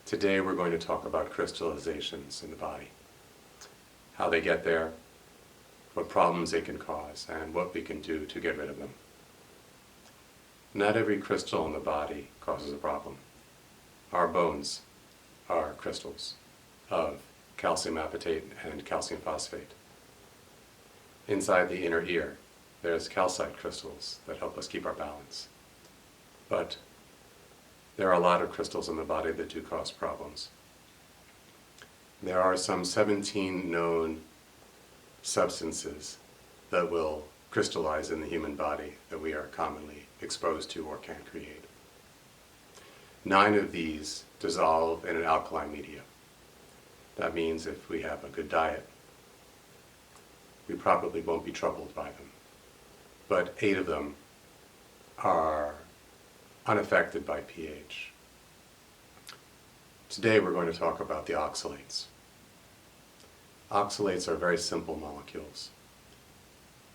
Today we're going to talk about crystallizations in the body, how they get there, what problems they can cause, and what we can do to get rid of them. Not every crystal in the body causes a problem. Our bones are crystals of calcium acetate and calcium phosphate. Inside the inner ear, there's calcite crystals that help us keep our balance. But there are a lot of crystals in the body that do cause problems. There are some 17 known substances that will crystallize in the human body that we are commonly exposed to or can create. 9 of these dissolve in an alkaline media. That means if we have a good diet, we probably won't be troubled by them. But 8 of them are unaffected by pH. Today we're going to talk about the oxalates. Oxalates are very simple molecules.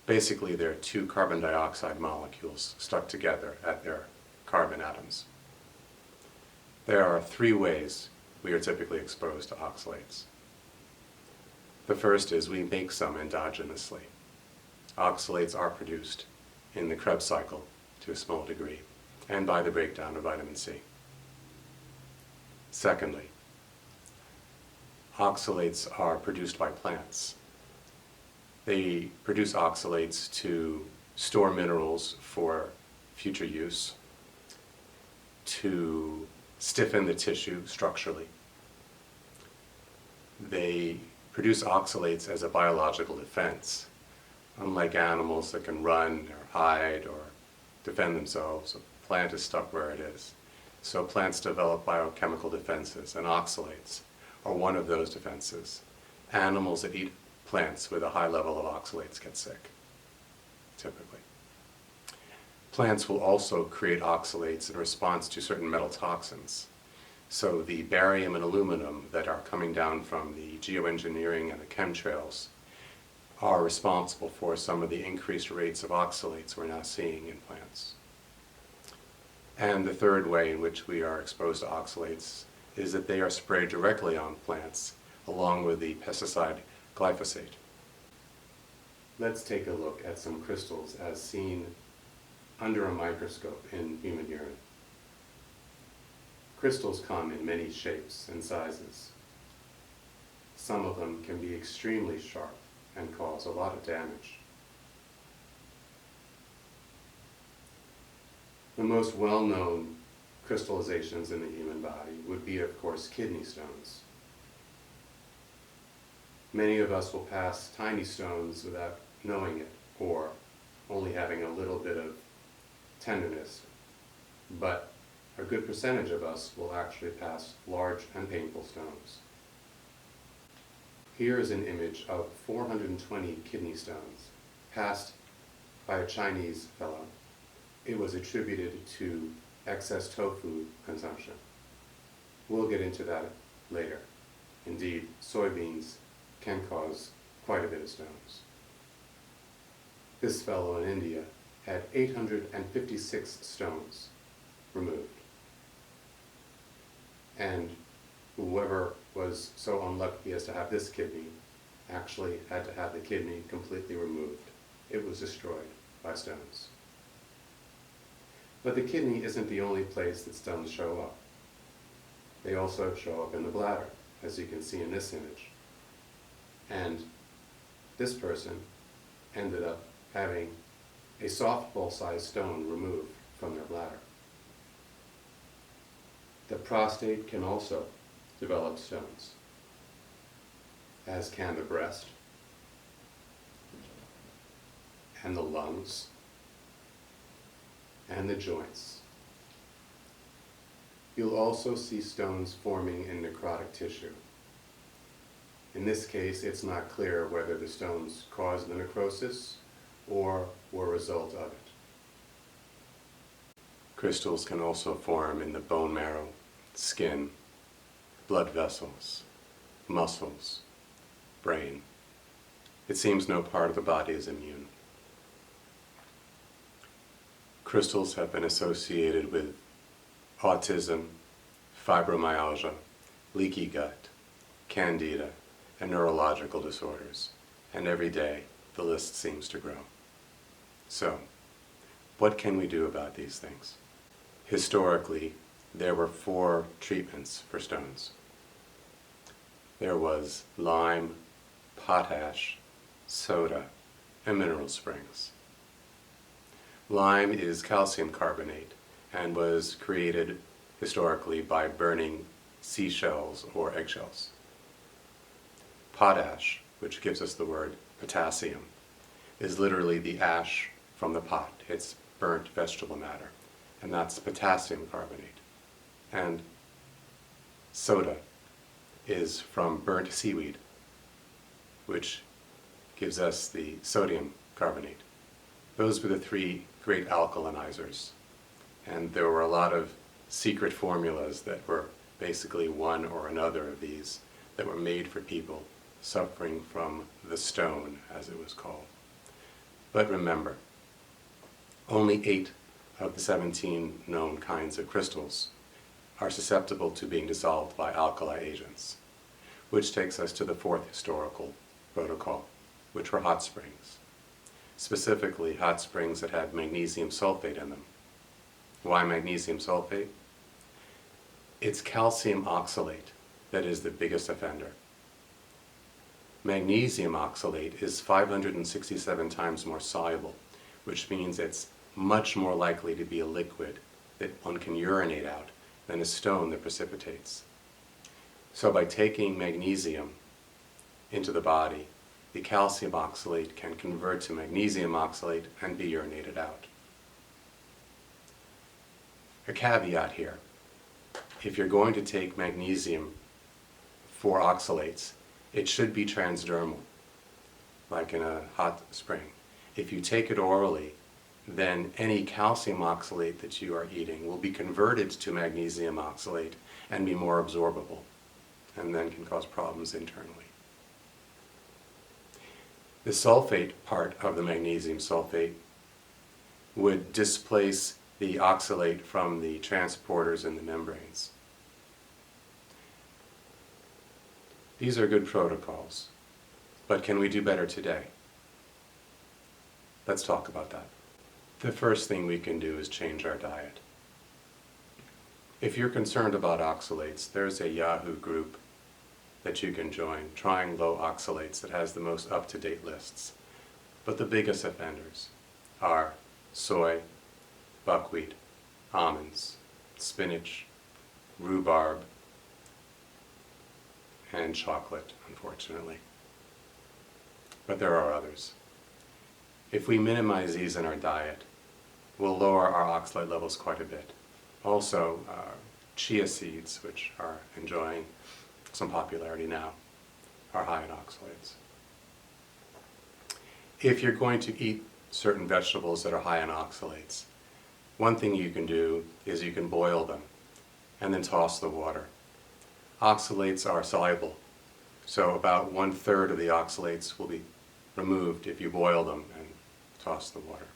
Basically, they're 2 carbon dioxide molecules stuck together at their carbon atoms. There are 3 ways we are typically exposed to oxalates. The first is we make some endogenously. Oxalates are produced in the Krebs cycle to a small degree, and by the breakdown of vitamin C. Secondly, oxalates are produced by plants. They produce oxalates to store minerals for future use, to stiffen the tissue structurally. They produce oxalates as a biological defense. Unlike animals that can run or hide or defend themselves, a plant is stuck where it is. So plants develop biochemical defenses, and oxalates are one of those defenses. Animals that eat plants with a high level of oxalates get sick, typically. Plants will also create oxalates in response to certain metal toxins. So the barium and aluminum that are coming down from the geoengineering and the chemtrails are responsible for some of the increased rates of oxalates we're now seeing in plants. And the third way in which we are exposed to oxalates is that they are sprayed directly on plants along with the pesticide glyphosate. Let's take a look at some crystals as seen under a microscope in human urine. Crystals come in many shapes and sizes. Some of them can be extremely sharp and cause a lot of damage. The most well-known crystallizations in the human body would be, of course, kidney stones. Many of us will pass tiny stones without knowing it, or only having a little bit of tenderness, but a good percentage of us will actually pass large and painful stones. Here is an image of 420 kidney stones passed by a Chinese fellow. It was attributed to excess tofu consumption. We'll get into that later. Indeed, soybeans can cause quite a bit of stones. This fellow in India had 856 stones removed. And whoever was so unlucky as to have this kidney actually had to have the kidney completely removed. It was destroyed by stones. But the kidney isn't the only place that stones show up. They also show up in the bladder, as you can see in this image. And this person ended up having a softball-sized stone removed from their bladder. The prostate can also develop stones, as can the breast and the lungs and the joints. You'll also see stones forming in necrotic tissue. In this case, it's not clear whether the stones caused the necrosis or were a result of it. Crystals can also form in the bone marrow, skin, blood vessels, muscles, brain. It seems no part of the body is immune. Crystals have been associated with autism, fibromyalgia, leaky gut, candida, and neurological disorders. And every day, the list seems to grow. So, what can we do about these things? Historically, there were 4 treatments for stones. There was lime, potash, soda, and mineral springs. Lime is calcium carbonate and was created historically by burning seashells or eggshells. Potash, which gives us the word potassium, is literally the ash from the pot. It's burnt vegetable matter, and that's potassium carbonate. And soda is from burnt seaweed, which gives us the sodium carbonate. Those were the 3 great alkalinizers. And there were a lot of secret formulas that were basically one or another of these that were made for people suffering from the stone, as it was called. But remember, only 8 of the 17 known kinds of crystals are susceptible to being dissolved by alkali agents, which takes us to the 4th historical protocol, which were hot springs. Specifically, hot springs that had magnesium sulfate in them. Why magnesium sulfate? It's calcium oxalate that is the biggest offender. Magnesium oxalate is 567 times more soluble, which means it's much more likely to be a liquid that one can urinate out than a stone that precipitates. So by taking magnesium into the body, the calcium oxalate can convert to magnesium oxalate and be urinated out. A caveat here: if you're going to take magnesium for oxalates, it should be transdermal, like in a hot spring. If you take it orally, then any calcium oxalate that you are eating will be converted to magnesium oxalate and be more absorbable, and then can cause problems internally. The sulfate part of the magnesium sulfate would displace the oxalate from the transporters in the membranes. These are good protocols, but can we do better today? Let's talk about that. The first thing we can do is change our diet. If you're concerned about oxalates, there's a Yahoo group that you can join, Trying Low Oxalates, that has the most up-to-date lists. But the biggest offenders are soy, buckwheat, almonds, spinach, rhubarb, and chocolate, unfortunately. But there are others. If we minimize these in our diet, we'll lower our oxalate levels quite a bit. Also, chia seeds, which are enjoying some popularity now, are high in oxalates. If you're going to eat certain vegetables that are high in oxalates, one thing you can do is you can boil them and then toss the water. Oxalates are soluble, so about 1/3 of the oxalates will be removed if you boil them and toss the water.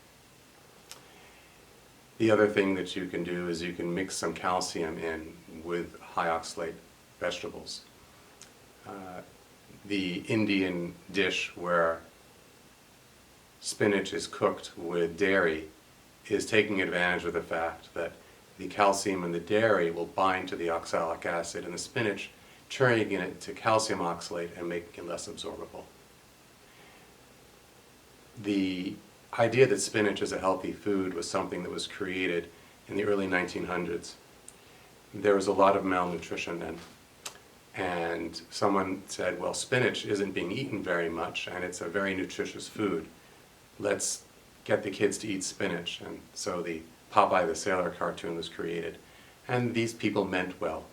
The other thing that you can do is you can mix some calcium in with high oxalate vegetables. The Indian dish where spinach is cooked with dairy is taking advantage of the fact that the calcium in the dairy will bind to the oxalic acid in the spinach, turning it to calcium oxalate and making it less absorbable. The idea that spinach is a healthy food was something that was created in the early 1900s. There was a lot of malnutrition then, and someone said, well, spinach isn't being eaten very much and it's a very nutritious food. Let's get the kids to eat spinach. And so the Popeye the Sailor cartoon was created. And these people meant well.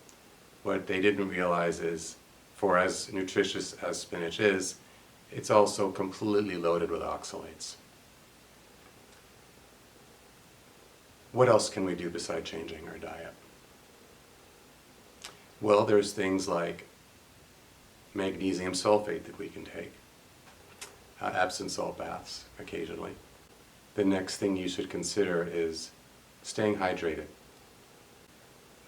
What they didn't realize is, for as nutritious as spinach is, it's also completely loaded with oxalates. What else can we do besides changing our diet? Well, there's things like magnesium sulfate that we can take, Epsom salt baths occasionally. The next thing you should consider is staying hydrated.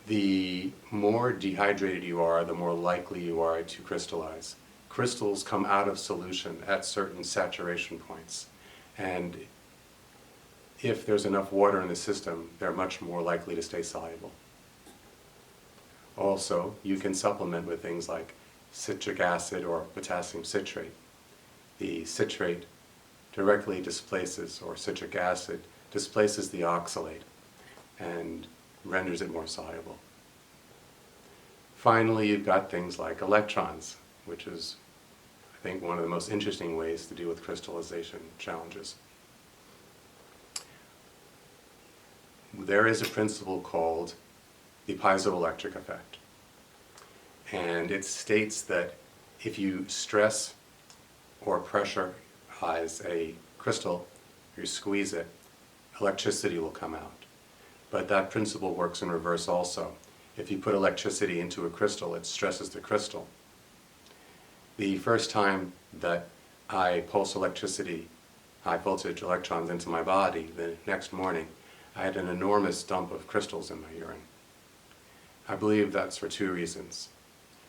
the more dehydrated you are, the more likely you are to crystallize. Crystals come out of solution at certain saturation points, and if there's enough water in the system, they're much more likely to stay soluble. Also, you can supplement with things like citric acid or potassium citrate. The citrate directly displaces, or citric acid displaces the oxalate and renders it more soluble. Finally, you've got things like electrons, which is, I think, one of the most interesting ways to deal with crystallization challenges. There is a principle called the piezoelectric effect, and it states that if you stress or pressurize a crystal, you squeeze it, electricity will come out. But that principle works in reverse also. If you put electricity into a crystal, it stresses the crystal. The first time that I pulse electricity, high voltage electrons into my body, the next morning, I had an enormous dump of crystals in my urine. I believe that's for two reasons.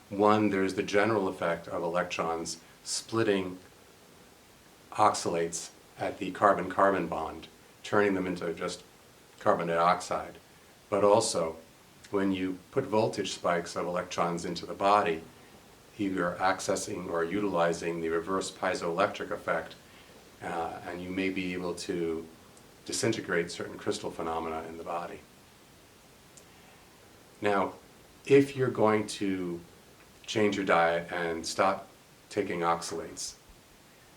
One, there's the general effect of electrons splitting oxalates at the carbon-carbon bond, turning them into just carbon dioxide. But also, when you put voltage spikes of electrons into the body, you're accessing or utilizing the reverse piezoelectric effect, and you may be able to disintegrate certain crystal phenomena in the body. Now, if you're going to change your diet and stop taking oxalates,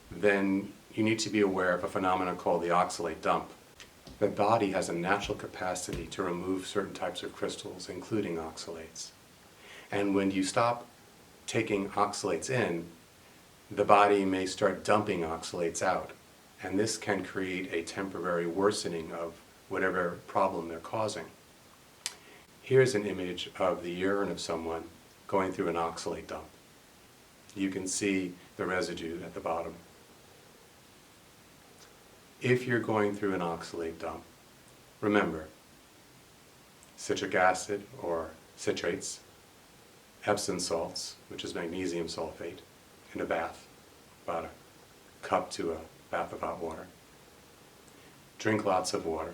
then you need to be aware of a phenomenon called the oxalate dump. The body has a natural capacity to remove certain types of crystals, including oxalates. And when you stop taking oxalates in, the body may start dumping oxalates out. And this can create a temporary worsening of whatever problem they're causing. Here's an image of the urine of someone going through an oxalate dump. You can see the residue at the bottom. If you're going through an oxalate dump, remember, citric acid or citrates, Epsom salts, which is magnesium sulfate, in a bath, about a cup to a bath of hot water. Drink lots of water.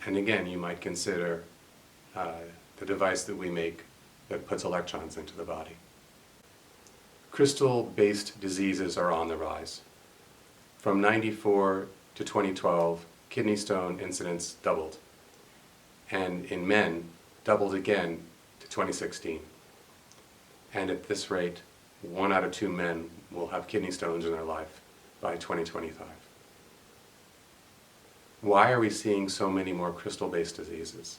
And again, you might consider the device that we make that puts electrons into the body. Crystal-based diseases are on the rise. From 1994 to 2012, kidney stone incidence doubled. And in men, doubled again to 2016. And at this rate, 1 out of 2 men will have kidney stones in their life by 2025. Why are we seeing so many more crystal-based diseases?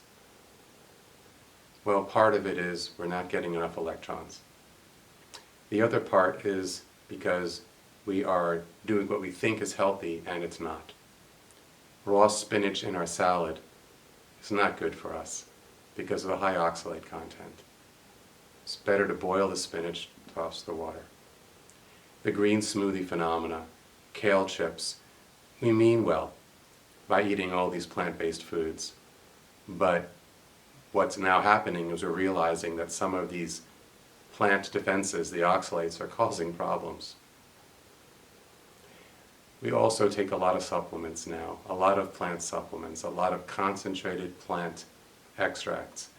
Well, part of it is we're not getting enough electrons. The other part is because we are doing what we think is healthy and it's not. Raw spinach in our salad is not good for us because of the high oxalate content. It's better to boil the spinach, toss the water. The green smoothie phenomena, kale chips, we mean well by eating all these plant-based foods, but what's now happening is we're realizing that some of these plant defenses, the oxalates, are causing problems. We also take a lot of supplements now, a lot of plant supplements, a lot of concentrated plant extracts,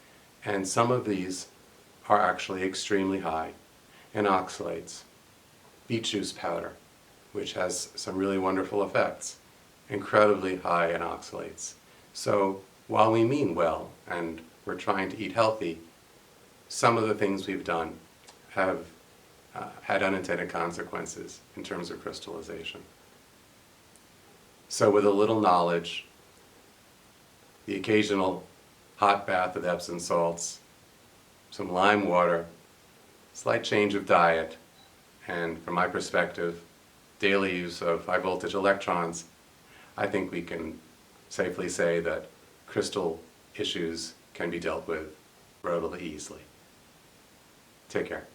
and some of these are actually extremely high in oxalates. Beet juice powder, which has some really wonderful effects, incredibly high in oxalates. So while we mean well and we're trying to eat healthy, some of the things we've done have had unintended consequences in terms of crystallization. So with a little knowledge, the occasional hot bath with Epsom salts, some lime water, slight change of diet, and from my perspective, daily use of high voltage electrons, I think we can safely say that crystal issues can be dealt with relatively easily. Take care.